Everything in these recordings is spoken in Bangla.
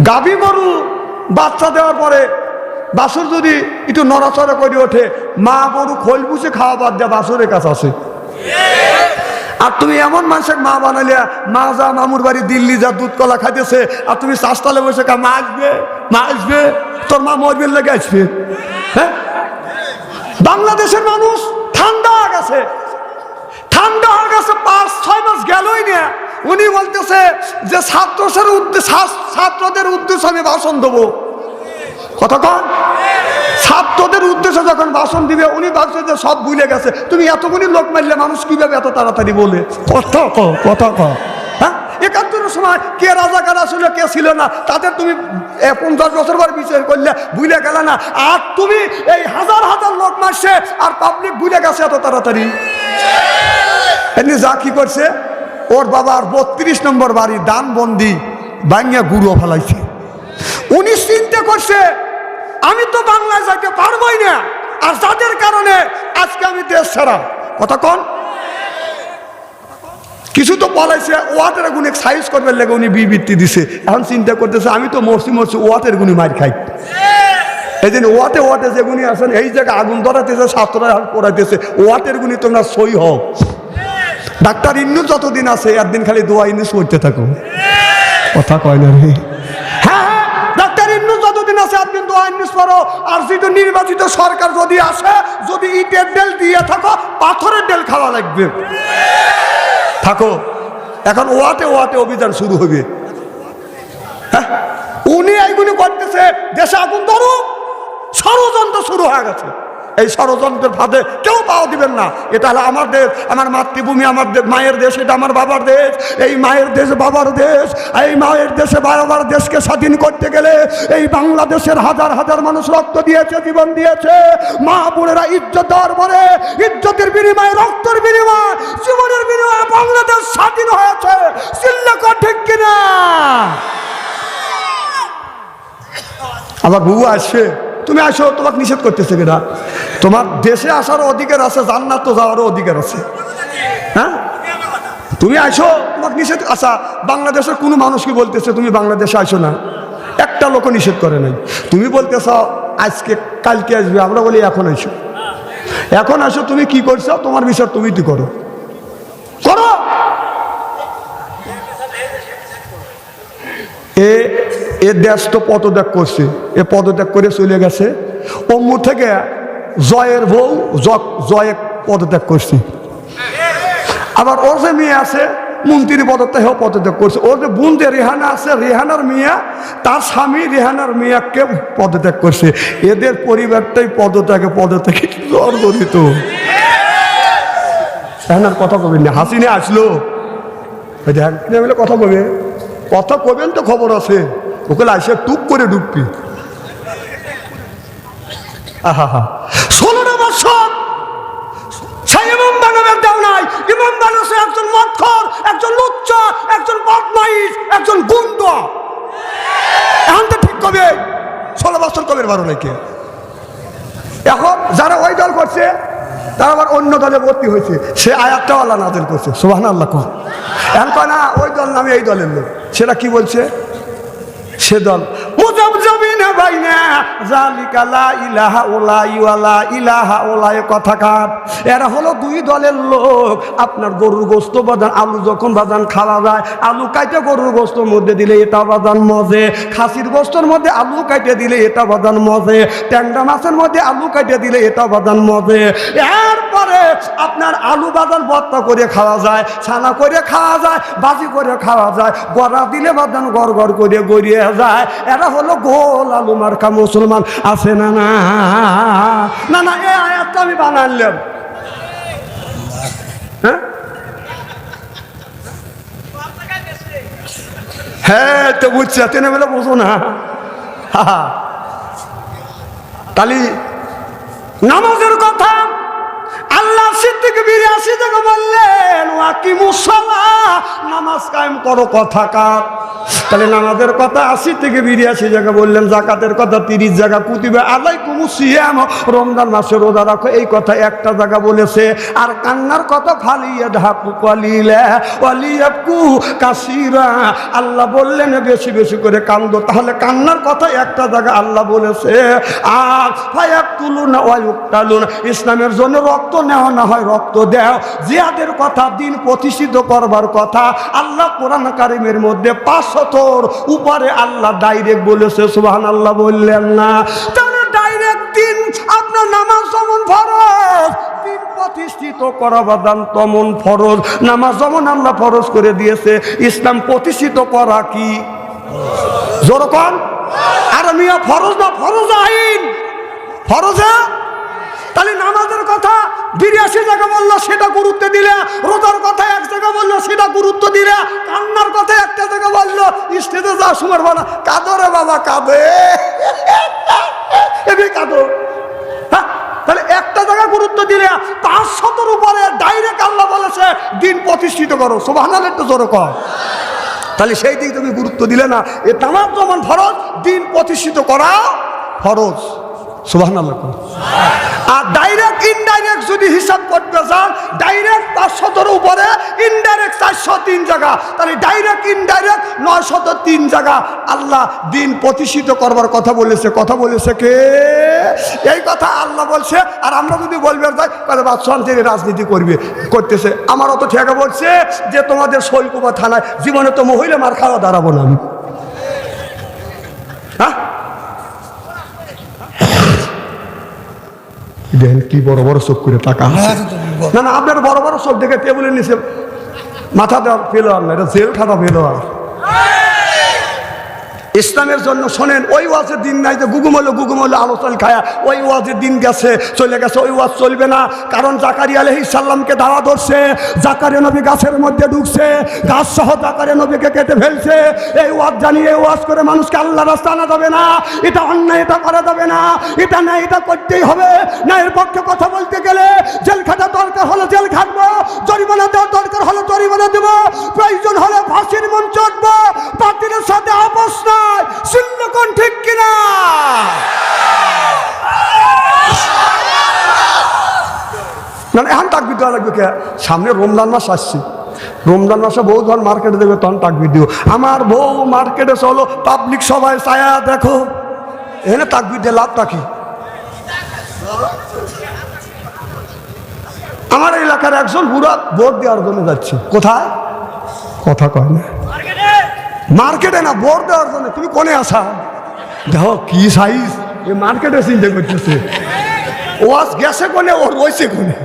গাভী গরু বাচ্চা দেওয়ার পরে বাছুর যদি একটু নড়াচড়া করে ওঠে, মা গরু খোল বুঝে খাওয়া বাদ দেওয়া বাছুরের কাছে আছে। আর তুমি এমন মানুষের মা বানালিয়া, মা যা মামুর বাড়ি দিল্লি যা দুধ কলা খাইতেছে, আর তুমি চাষতলে বসে মা আসবে মা আসবে, তোর মা মরবের লেগে আসবে। হ্যাঁ, বাংলাদেশের মানুষ ঠান্ডা হয়ে গেছে, ঠান্ডা হয়ে গেছে। 5-6 মাস গেলই না, উনি বলতেছে যে ছাত্রদের উদ্দেশ্যে আমি ভাষণ দেবো। কথা কন, ছাত্রদের উদ্দেশ্যে যখন ভাষণ দিবে উনি ভাবছে যে সব ভুলে গেছে। তুমি এতগুলি লোক মারলে মানুষ কিভাবে এত তাড়াতাড়ি বলে? কথা ক। হ্যাঁ, 71 সময় কে রাজাকার আসলে কে ছিল না তাদের তুমি 50 বছর পর বিচার করলে ভুলে গেলে না। আর তুমি এই হাজার হাজার লোক মারছে আর পাবলিক ভুলে গেছে এত তাড়াতাড়ি। এমনি যা কি করছে, ওর বাবার 32 নম্বর বাড়ি দানবন্দি ভাঙিয়া গুঁড়ো ফেলাইছে। উনি চিন্তা করছে আমি তো বাংলায় যাইতে পারবই না, আর যাদের কারণে আজকে আমি দেশ ছাড়া। কথা কন, কিছু তো বলাইছে ওয়াটের গুণে সাইজ করবার লেগে উনি বিবৃতি দিছে। এখন চিন্তা করতেছে আমি তো মরছি ওয়াটের গুণি মার খাই। এই জন্য ওয়াটে যে গুণি আছেন এই জায়গায় আগুন ধরাতেছে, ছাত্ররা পড়াইতেছে, ওয়াটের গুণি তোমরা সই হও। ডাক্তার ইন্নুস যতদিন আছে একদিন খালি দোয়া ইন্নুস করতে থাকো। কথা কয় না রে? হ্যাঁ, ডাক্তার ইন্নুস যতদিন আছে একদিন দোয়া ইন্নুস করো। আর যদি নির্বাচিত সরকার যদি আসে, যদি ইটের ডেল দিয়ে থাকো, পাথরের ডেল খাওয়া লাগবে। থাকো, এখন ওয়াটে অভিযান শুরু হবে। হ্যাঁ, উনি এইগুলি করতেছে, দেশে আগুন ধরুক, ষড়যন্ত্র শুরু হয়ে গেছে। এই ষড়যন্ত্রের ফাঁদে কেউ পাওয়া দিবেন না। এটা হলো আমার দেশ, আমার মাতৃভূমি, আমার মায়ের দেশ, এটা আমার বাবার দেশ। এই মায়ের দেশ বাবার দেশ, এই মায়ের দেশে বাবার দেশকে স্বাধীন করতে গেলে এই বাংলাদেশের হাজার হাজার মানুষ রক্ত দিয়েছে, জীবন দিয়েছে। মা বোনেরা ইজ্জত দেওয়ার পরে ইজ্জতের বিনিময়ে, রক্তের বিনিময়ে, জীবনের বিনিময়ে বাংলাদেশ স্বাধীন হয়েছে। চিল্লা কর ঠিক কিনা? আবার বউ আসছে, তুমি আসো, তোমাকে নিষেধ করতেছে কিনা? তোমার দেশে আসারও অধিকার আছে, জান্নাত তো যাওয়ারও অধিকার আছে। হ্যাঁ, তুমি আসো, তোমাকে নিষেধ। আচ্ছা, বাংলাদেশের কোনো মানুষ কি বলতেছে তুমি বাংলাদেশে আসো না? একটা লোক নিষেধ করে নাই। তুমি বলতেছ আজকে কালকে আসবে, আমরা বলি এখন আসো, এখন আসো। তুমি কি করছো? তোমার বিষয় তুমি কি করো। এ দেশ তো পদত্যাগ করছে, এ পদত্যাগ করে চলে গেছে। অম্মু থেকে জয়ের বউ জয়ে পদত্যাগ করছে। আবার ওর যে মেয়ে আছে মন্ত্রী পদত্যাগ পদত্যাগ করছে। ওর যে বোন যে রেহানা আছে, রেহানার মেয়ে, তার স্বামী রেহানার মেয়েকে পদত্যাগ করছে। এদের পরিবারটাই পদত্যাগে জর্জরিত। রেহানার কথা কবেন না, হাসিনে আসলো কথা কবে, কথা কবেন তো খবর আছে। ওকে আসে টুপ করে ডুববি। 16 বছর সেই ইমাম বানাবের দাও নাই। ইমাম বানাছে একজন মদখোর, একজন লুচ্চা, একজন বদমাইশ, একজন গুন্ডা। এখন তো ঠিক কবে 16 বছর কবে বারো নাকি? এখন যারা ওই দল করছে তারা আবার অন্য দলে ভর্তি হয়েছে। সে আয়াতটাও আল্লাহ নাযিল করছে, সুবহানাল্লাহ। এখন কয় না ওই দল নামে এই দলের লোক। সেটা কি বলছে? সে দল এরা হলো দুই দলের লোক। আপনার গরুর গোস্ত বাজান, আলু যখন বাজান খাওয়া যায়, আলু কাইটে গরুর গোস্তর মধ্যে দিলে এটা বাজান মজে, খাসির গোস্তর মধ্যে আলু কাইটে দিলে এটা বাজান মজে, ট্যাংরা মাছের মধ্যে আলু কাইটে দিলে এটা বাজান মজে। এরপরে আপনার আলু বাজান ভর্তা করে খাওয়া যায়, ছানা করে খাওয়া যায়, বাজি করে খাওয়া যায়, গড়া দিলে বাজান গড় গড় করে গড়িয়ে যায়। এরা হলো গোল আলু মার্কা মুসলমান। আছে না? না না না, এই আয়াতটা আমি বানালাম। হ্যাঁ তো বুঝছি, তেনে বেলা বুঝো না। তাহলে নামাজের কথা, আল্লাহ সিদ্দিক 82 জায়গা বললেন ওয়াকিমুস সালাহ, নামাজ কায়েম করো। কথা কার? তাহলে নামাজের কথা 80 থেকে 82 জায়গা বললেন, জাকাতের কথা 30 জায়গা, কুতিবা আলাইকুমুস সিয়াম, রমজান মাসে রোজা রাখো, এই কথা একটা জায়গা বলেছে। আর কান্নার কথা ফালিয়াদহাকু কালিলা ওয়ালিয়াবকু কাসীরা, আল্লাহ বললেন বেশি বেশি করে কান্দো। তাহলে কান্নার কথা একটা জায়গা আল্লাহ বলেছে। আর ফায়াকতুলুনা ওয়া ইউকতালুন, ইসলামের জন্য রক্ত নেওয়া না হয় রক্ত দাও। জিহাদের কথা, দিন প্রতিষ্ঠিত করবার কথা আল্লাহ কোরআন কারীমের মধ্যে 500 উপরে আল্লাহ ডাইরেক্ট বলেছে। সুবহানাল্লাহ বললেন না? তাহলে ডাইরেক্ট দিন, আপনার নামাজ যেমন ফরজ, দিন প্রতিষ্ঠিত করা বাদান তেমন ফরজ। নামাজ যেমন আল্লাহ ফরজ করে দিয়েছে, ইসলাম প্রতিষ্ঠিত করা কি জোরকন? আর মিয়া ফরজ না, ফরজ আইন, ফরজে। তাহলে নামাজের কথা 82 জায়গা বললো, সেটা গুরুত্ব দিলে। রোজার কথা 1 জায়গা বললো, সেটা গুরুত্ব দিলে। কান্নার কথা একটা জায়গা বললো, স্টেজে যা সময় বানা কাঁদো রে বাবা, কাঁদে এবার কাঁদো। হ্যাঁ, তাহলে একটা জায়গা গুরুত্ব দিলে 500 উপরে ডাইরেক্ট আল্লাহ বলেছে দিন প্রতিষ্ঠিত করো। সুবহানাল্লাহ, একটু জোরে কর। তাহলে সেই দিকে তুমি গুরুত্ব দিলে না। এ নামাজ যেমন ফরজ, দিন প্রতিষ্ঠিত করা ফরজ। সুবহানাল্লাহ। আর ডাইরেক্ট ইনডাইরেক্ট যদি হিসাব করতে চান, ডাইরেক্ট 500 উপরে, ইনডাইরেক্ট 403 জায়গা। তাহলে ডাইরেক্ট ইনডাইরেক্ট 903 জায়গা আল্লাহ দিন প্রতিষ্ঠিত করবার কথা বলেছে। কথা বলেছে কে? এই কথা আল্লাহ বলছে। আর আমরা যদি বলবে যাই বাদশাহ রাজনীতি করতেছে, আমার অত ঠেকা বলছে যে তোমাদের শৈলকুপা থানায় জীবনে তো মহিলা মার খাওয়া দাঁড়াবো না আমি। হ্যাঁ, দেখেন কি বড় বড় চোখ করে টাকা। না না, আপনার বড় বড় চোখ দেখে টেবিলের নিচে মাথা দেওয়া পেলো আর না, এটা জেল খাতা পেলো। আর ইসলামের জন্য শোনেন, ওই ওয়াজের দিন নাই যে গুগুমলে আলোচনা খায়া, ওই ওয়াজের দিন গেছে, চলে গেছে। ওই ওয়াজ চলবে না, কারণ জাকারিয়া আলাইহিস সালামকে দাওয়া ধরছে, জাকারিয়া নবী গাছের মধ্যে ঢুকছে, গাছ সহ জাকারিয়া নবীকে কেটে ফেলছে। এই ওয়াজ জানিয়ে ওয়াজ করে মানুষকে আল্লাহ রাস্তা আনা যাবে না। এটা অন্যায়, এটা করা যাবে না। এটা না, এটা করতেই হবে। না, এর পক্ষে কথা বলতে গেলে জেল খাটা দরকার হলে জেল খাটবো, জরিমানা দেওয়ার দরকার হলে জরিমানা দেবো, প্রয়োজন হলে ফাঁসির মন চড়বো। বাতিলের সাথে আপোষ না। কোন ঠিক কিনা? মানে এখন তাকবীর দেওয়া লাগবে কে? সামনে রমজান মাস আসছে, রমজান মাসে বউ ধর মার্কেটে দেবে, তখন তাকবীর দিও। আমার বউ মার্কেটে চলো, পাবলিক সবাই ছায়া দেখো, এখানে তাকবীর দিয়ে লাভটা কি? আমার এলাকার একজন বুড়া ভোট দেওয়ার জন্য যাচ্ছে। কোথায়? কথা কয় না, মার্কেটে না, ভোট দেওয়ার জন্য। তুমি কোনে আসা? দেখো কি সাইজ, এই মার্কেটে চিন্তা করতেছে। ও আজ গেছে কোনে, ও রয়েছে কোনে।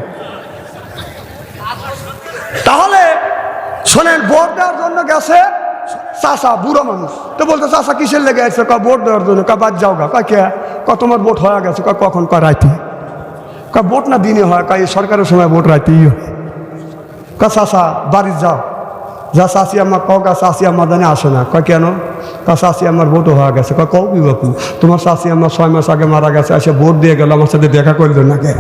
তাহলে শোনেন, ভোট দেওয়ার জন্য গেছে চাষা, বুড়ো মানুষ। তো বলতে চাষা কিসের লেগে আসছে? ভোট দেওয়ার জন্য। বাদ যাও গা। কে? তোমার ভোট হয়ে গেছে। কখন? রাইতে। ভোট না দিনে হয়। এই সরকারের সময় ভোট রাইতেই হয়। চাষা বাড়ি যাও, যা চাষি আমার কগা, চাষি আমার জানে আসে না। কেন? চাষি আমার ভোটও হয়ে গেছে। কও কি বাপু, তোমার চাষি আমার 6 মাস আগে মারা গেছে, এসে ভোট দিয়ে গেল, আমার সাথে দেখা করলো না কে?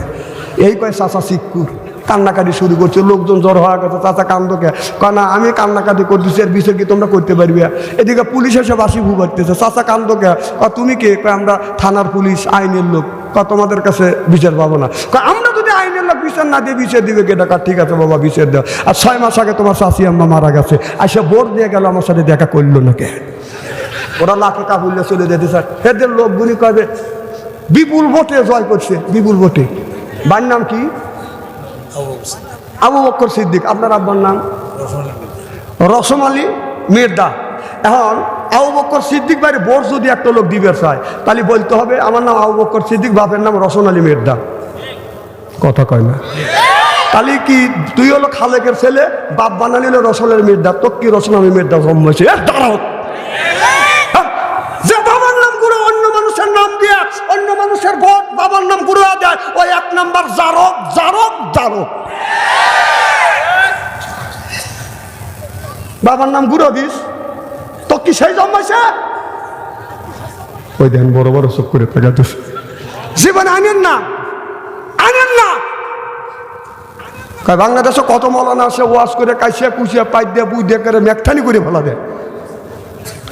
এই কয় চাষা শিক্ষুর কান্নাকাটি শুরু করছে। লোকজন জ্বর হয়ে গেছে, চাচা কান্দো কে? না, আমি কান্নাকাটি করতেছি, এর বিষয় কি তোমরা করতে পারবে? এদিকে পুলিশ এসে বাসি ভু করতেছে। চাচা কান্দো কে? তুমি কে? আমরা থানার পুলিশ, আইনের লোক। তোমাদের কাছে বিচার পাবো না। আমরা যদি আইনের লোক বিচার না দিয়ে বিচার দিবে কে? টাকা ঠিক আছে বাবা, বিচার দেওয়া। আর 6 মাস আগে তোমার চাষি আম্মা মারা গেছে, এসে ভোট দিয়ে গেল, আমার সাথে দেখা করলো না কে? ওরা লাখে কাবুল্লে চলে যেতে স্যার। এদের লোকগুলি কবে বিপুল ভোটে জয় করছে, বিপুল ভোটে। বাড়ির নাম কি? আবু বকর সিদ্দিক। আপনার আব্বার নাম? রসম আলী মির্জা। এখন আবু বকর সিদ্দিক বাইরে ভোট যদি একটা লোক দিবে চায়, তাহলে বলতে হবে আমার নাম আবু বকর সিদ্দিক, বাপের নাম রসম আলী মির্জা। কথা কয় না? তাহলে কি তুই হলো খালেকের ছেলে, বাপ বানালিল রসলের মির্জা, তো কি রসম আলী মির্জা জন্মেছে? দাঁড়াও, যে বাবার নাম গুরু অন্য মানুষের নাম দিয়ে অন্য মানুষের ভোট বাবার নাম গুরু দেয়, ওই 1 নাম্বার জারক, জারক, জারক। বাবার নাম গুরু দিস, তো কি সেই জন্মাইছে? ওই দেন বড় বড় চোখ করে তাকাতেছে। জীবনে আনেন না, আনেন না। বাংলাদেশে কত মৌলানা আসে ওয়াজ করে কাইসিয়া কুচিয়া পাই দিয়ে বুই দিয়ে করে মেকঠানি করে ফেলা দেয়,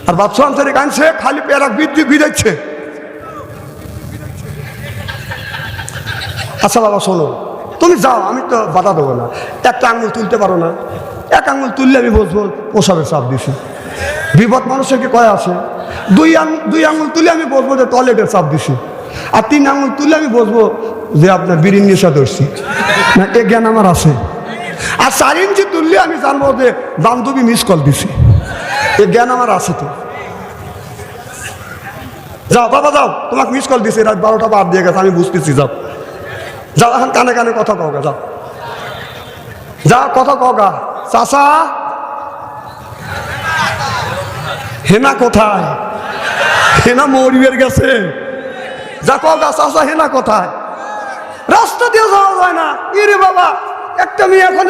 আর বাদশাহ আনসারি কানছে খালি পেরাক বিদ্যুৎ বিদাচ্ছে। আচ্ছা বাবা শোনো, তুমি যাও, আমি তো বাধা দেবো না। একটা আঙুল তুলতে পারো না, এক আঙুল তুললে আমি বসবো প্রসাবের চাপ দিছি। বিপদ মানুষের কি কয় আছে? দুই আঙুল তুলে আমি বসবো যে টয়লেটের চাপ দিছি, আর 3 আঙুল তুলে আমি বসবো যে আপনার বিড়ির নেশা ধরছি না, এ জ্ঞান আমার আছে। আর 4 ইঞ্চি তুললে আমি জানবো যে বান্ধবী মিস কল দিছি, এ জ্ঞান আমার আছে। তো যাও বাবা যাও, তোমাকে মিস কল দিছি, রাত 12টা পার দিয়ে গেছে, আমি বুঝতেছি। যাও যাও, এখন কানে কানে কথা কওগা, যাও যাও কথা কওগা। চাচা হেনা কোথায়? হেনা মরিবের গেছে, যা কওগা চাচা হেনা কোথায়? রাস্তা দিয়ে যাওয়া যায় না। ইরে বাবা, একটা মেয়ে এখন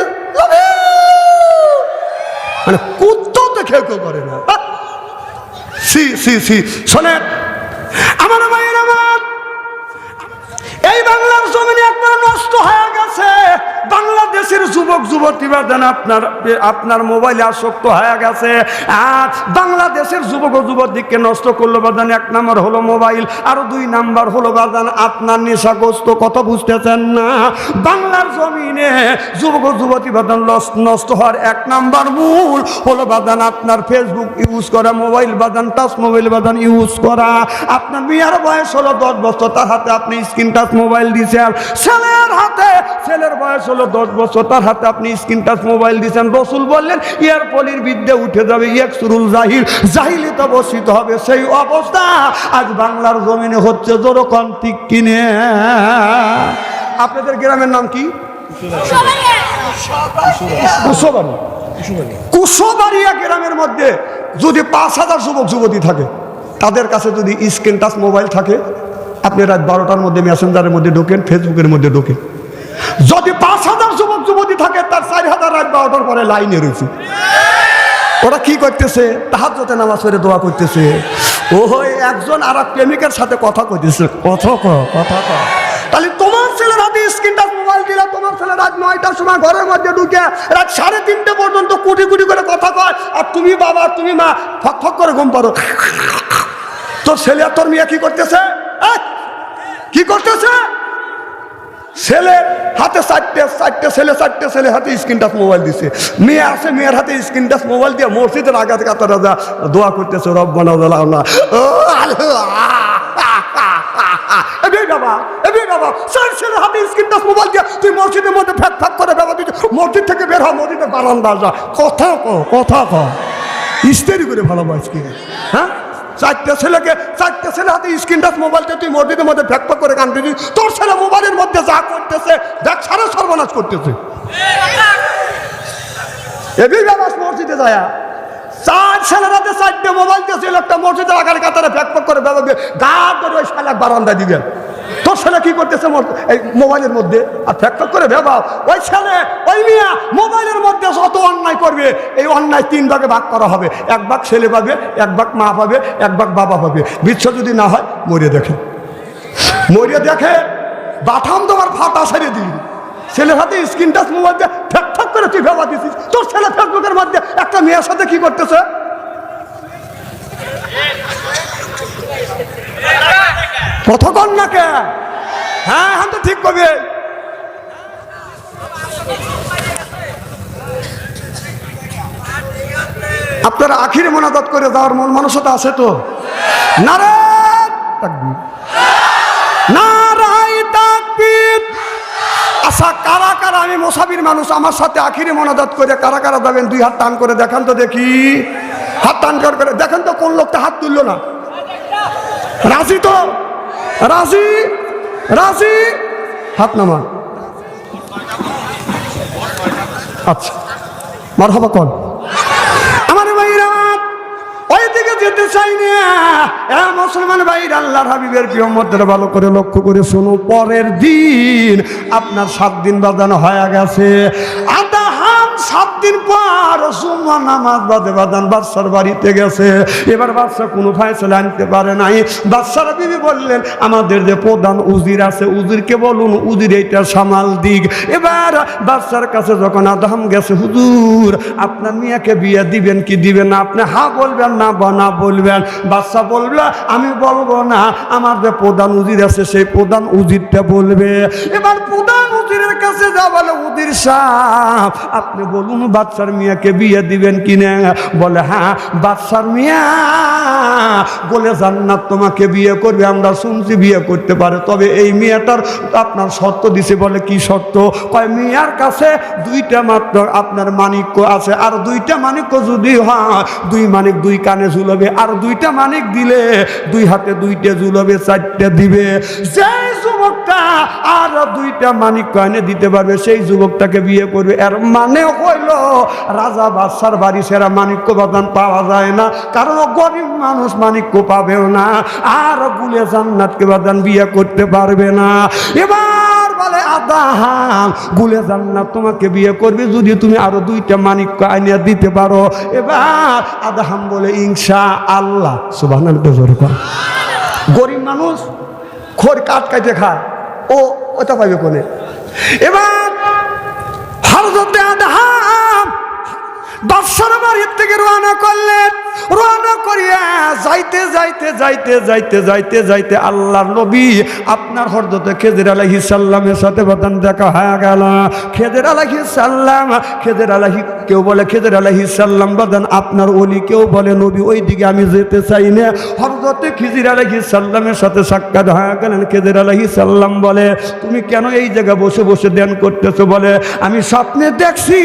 মানে কুত্তাও তো কেউ কেউ করে না। সি সি সি শোনেন আমার ভাইয়ের, আমার এই বাংলার জমিনে একবার নষ্ট হয়ে গেছে। বাংলাদেশের যুবক যুবতী বাদান আপনার মোবাইলে আসক্ত হয়ে গেছে। আর বাংলাদেশের যুবক যুবতীকে নষ্ট করলো বাদান, 1 নম্বর হলো মোবাইল, আর 2 নম্বর হলো বাদান আপনার নেশাগ্রস্ত। কথা বুঝতেছেন না? বাংলার জমিনে যুবক যুবতী বাদান নষ্ট হওয়ার 1 নম্বর মূল হলো বাদান আপনার ফেসবুক ইউজ করা, মোবাইল বাদান টাচ মোবাইল বাদান ইউজ করা। আপনার মেয়ের বয়স হলো 10 বছর, তার হাতে আপনি স্ক্রিন টাচ মোবাইল দিয়েছেন। ছেলের বয়স হলো 10 বছর, তার হাতে আপনি স্ক্রিন টাচ মোবাইল দিয়েছেন। রসুল বললেন ইয়ার পলির বিদ্যে উঠে যাবে, ইয়াকসুরুল জাহিল, জাহিলিতে বসিত হবে। সেই অবস্থা আজ বাংলার জমিনে হচ্ছে। জোরকন ঠিক কিনে। আপনাদের গ্রামের নাম কি? কুশোবাড়িয়া গ্রামের মধ্যে যদি 5000 যুবক যুবতী থাকে, তাদের কাছে যদি স্ক্রিন টাচ মোবাইল থাকে, আপনি রাত 12টার মধ্যে মেসেঞ্জারের মধ্যে ঢোকেন, ফেসবুকের মধ্যে ঢোকেন, যদি 5000 যুবক যুবতী থাকে, তার 4000 রাত 12টার পরে লাইনে রয়েছে। ওরা কি করতেছে? তাহাজ্জুদের নামাজ পড়ে দোয়া করতেছে। একজন আর এক প্রেমিকের সাথে কথা কইতেছে। কথা ক। তাহলে তোমার ছেলের হাতে স্ক্রিন টাচ মোবাইল দিলে, তোমার ছেলে রাত 9টার সময় ঘরের মধ্যে ঢুকে রাত 3:30 পর্যন্ত কোটি কোটি করে কথা কয়, আর তুমি বাবা তুমি মা ফক ফক করে ঘুম পারো। তোর ছেলে আর তোর মেয়ে কি করতেছে? কি করতেছে? ছেলে হাতে 4টে ছেলে হাতে স্ক্রিন টাচ মোবাইল দিছে। মেয়ে আছে, মেয়ের হাতে স্ক্রিন টাচ মোবাইল দিয়ে মসজিদের আঘাত কাতারা যা দোয়া করতেছে, রব্বানা যালানা। বাবা 4 ছেলের হাতে স্ক্রিন টাচ মোবাইল দিয়ে তুই মসজিদের মধ্যে ফ্যাক ফ্যাক করে বাবা, তুই মসজিদ থেকে বের হ, মসজিদের বারান্দা যা, কথা ক ইস্তেরি করে ভালোবাস কি? হ্যাঁ, 4টে ছেলে হাতে স্ক্রিন টাচ মোবাইলটা তুই মসজিদের মধ্যে ফ্যাক ফ্যাক করে কানতেছিস। তোর ছেলে মোবাইলের মধ্যে যা করতেছে দেখ, সারা সর্বনাশ করতেছে। এবি বাবা মসজিদে যায় 4 ছেলের হাতে 4টে মোবাইল দিয়েছে, একটা মসজিদের আগার কাতারে ফ্যাক ফ্যাক করে বাবা গা ধরে ওই শালা বারান্দা দিবেন। তোর ছেলে কি করতেছে এই মোবাইলের মধ্যে? আর ফ্যাক ফ্যাক করে ভেবা ওই ছেলে ওই মিয়া মোবাইলের মধ্যে যত অন্যায় করবে, এই অন্যায় 3 ভাগে ভাগ করা হবে। 1 ভাগ ছেলে পাবে, 1 ভাগ মা পাবে, 1 ভাগ বাবা পাবে। বিচ্ছ যদি না হয় মরিয়ে দেখে বাঠাম তোমার ফাটা ছেড়ে দিবি। ছেলের হাতে স্ক্রিন টাচ মোবাইল দিয়ে ফ্যাক ফ্যাক করে তুই ভেবা দিছিস। তোর ছেলে ফেসবুকের মধ্যে একটা মেয়ের সাথে কি করতেছে? কতক্ষণ না কে? হ্যাঁ তো ঠিক কবে। আপনারা আখিরে মোনাজাত করে যাওয়ার মন মানসিকতা আছে তো? নারায়ে তাকবীর, নারায়ে তাকবীর। আচ্ছা কারা কারা, আমি মুসাফির মানুষ, আমার সাথে আখিরে মোনাজাত করে কারা কারা যাবেন? 2 হাত টান করে দেখান তো দেখি। হাত টান করে দেখেন তো কোন লোকটা হাত তুললো না। রাজি তো? রাজি হাত নামান। আচ্ছা মারহাবা কোন আমার ভাইরা, ওই দিকে যেতে চাই না। মুসলমান ভাইরা, আল্লাহর হাবিবের প্রিয় উম্মতরা ভালো করে লক্ষ্য করে শোনো। পরের দিন আপনার 7 দিন বাজানো হয়ে গেছে। আদাহাম 7 দিন পর জুম্মা নামাজ বাদে বাদান বাদশার বাড়িতে গেছে। এবার বাদশা কোনো ফয়সালা আনতে পারে নাই। বাদশার বিবি বললেন আমাদের যে প্রধান উজির আছে উজিরকে বলুন উজির এইটা সামাল দিক। এবার বাদশার কাছে যখন আদহাম গেছে, হুজুর আপনার মিয়াকে বিয়ে দিবেন কি দিবেন না? আপনি হা বলবেন না বা না বলবেন? বাদশা বলবে আমি বলবো না, আমার যে প্রধান উজির আছে সেই প্রধান উজিরটা বলবে। এবার প্রধান উজিরের কাছে যা বলে উজির সাহেব আপনি বলুন বাদশার মিয়াকে বিয়ে দিবেন কিনা? বলে হ্যাঁ বাদশার মিয়া বলে জান্নাত তোমাকে বিয়ে করবে, আমরা শুনছি বিয়ে করতে পারে, তবে এই মেয়েটার আপনার শর্ত দিছে। বলে কি শর্ত? কয় মেয়ার কাছে 2টা মাত্র আপনার মানিক্য আছে, আর 2টা মানিক্য যদি হয় 2 মানিক 2 কানে ঝুলবে, আর 2টা মানিক দিলে 2 হাতে 2টা ঝুলবে, 4টা দিবে। সেই যুবকটা আর 2টা মানিক কয়নে দিতে পারবে সেই যুবকটাকে বিয়ে করবে। এর মানে হইল রাজা বাদশার বাড়ি সেরা মানিক্য বাদান পাওয়া যায় না, কারণ গরিব মানুষ মানিক্য পাবেও না, আর গুলে জান্নাতকে বাদান বিয়ে করতে পারবে না। এবার বলে আদাহাম গুলে জান্নাত তোমাকে বিয়ে করবে যদি তুমি আরো 2টা মানিক্য আইনে দিতে পারো। এবার আদাহাম বলে ইনশাআল্লাহ। সুবহানাল্লাহ। গরিব মানুষ খড় কাঠ কাটে খায়, ও ওটা পাইবে কোনে? এবার হযরত আদহাম বাদশার বাড়ির থেকে রওনা করলেন। রওনা করিয়া যাইতে যাইতে যাইতে যাইতে যাইতে যাইতে আল্লাহর নবী আপনার হযরত খেজর আলাইহিস সালামের সাথে বাদান দেখা হয়ে গেল। খেজর আলাইহিস সালাম, খেজর আলাইহি কেউ বলে খেজর আলাইহিস সালাম বাদান আপনার ওলি, কেউ বলে নবী, ওই দিকে আমি যেতে চাই না। হযরত খেজর আলাইহিস সালামের সাথে সাক্ষাৎ হয়ে গেলেন। খেজর আলাইহিস সালাম বলে তুমি কেন এই জায়গায় বসে বসে ধ্যান করতেছো? বলে আমি স্বপ্নে দেখছি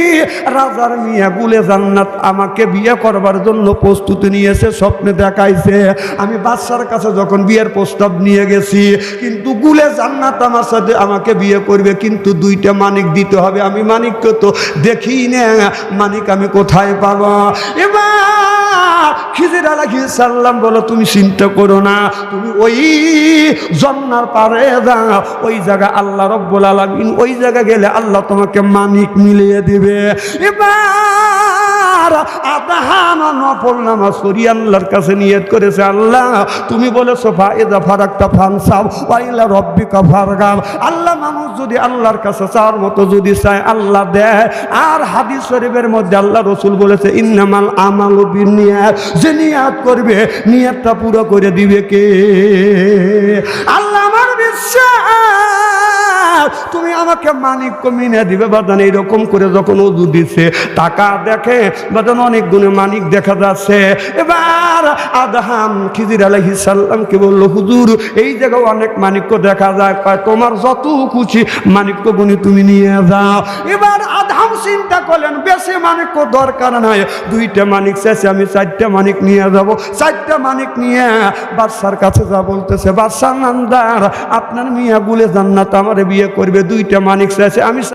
রাজার মিয়া গুলে জান্নাত আমাকে বিয়ে করবার জন্য প্রস্তুতি নিয়েছে, স্বপ্নে দেখাইছে। আমি বাদশার কাছে যখন বিয়ের প্রস্তাব নিয়ে গেছি, কিন্তু গুলে জান্নাত আমার সাথে আমাকে বিয়ে করবে, কিন্তু 2টা মানিক দিতে হবে। আমি মানিককে তো দেখি না, মানিক আমি কোথায় পাবো? এবার খিজির আলাইহিস সালাম বলো তুমি চিন্তা করো না, তুমি ওই জন্নার পারে যাও, ওই জায়গা আল্লাহ রব্বুল আলামিন, ওই জায়গা গেলে আল্লাহ তোমাকে মানিক মিলিয়ে দিবে। এবার আদহাম নফল নামাজ পড়ি আল্লাহর কাছে নিয়ত করেছে, আল্লাহ তুমি বলেছো ফাইদা ফারাকতা ফানসাব ওয়াইলা রব্বিকা ফারগাব। আল্লাহ মানুষ যদি আল্লাহর কাছে চাওয়ার মতো যদি চায় আল্লাহ দেয়। আর হাদিস শরীফের মধ্যে আল্লাহ রাসূল বলেছে ইন্নামাল আমালু বিন্নিয়াত, যে নিয়ত করবে নিয়তটা পুরো করে দিবে কে? আল্লাহ। আমার বিশ্বাস তুমি আমাকে মানিক্য মিনে দিবে বাদান। এইরকম করে যখন ওযু দিছে টাকা দেখে বাদান অনেক গুণে মানিক দেখা যাচ্ছে। এবার আদহাম খিজির আলাইহিস সালামকে বলল হুজুর এই জায়গায় অনেক মানিক্য দেখা যায়, তোমার যত খুশি মানিক্য গুণী তুমি নিয়ে যাও। এবার আদহাম চিন্তা করলেন বেশি মানিক্য দরকার নাই, 2টা মানিক চাইছে, আমি 4টা মানিক নিয়ে যাব। 4টা মানিক নিয়ে বাদশার কাছে যা বলতেছে, বাদশা নামদার আপনার মিয়া গুলে জান্নাত আমারে বিয়ে করবে, 2টা মানিক চাইছে, আমি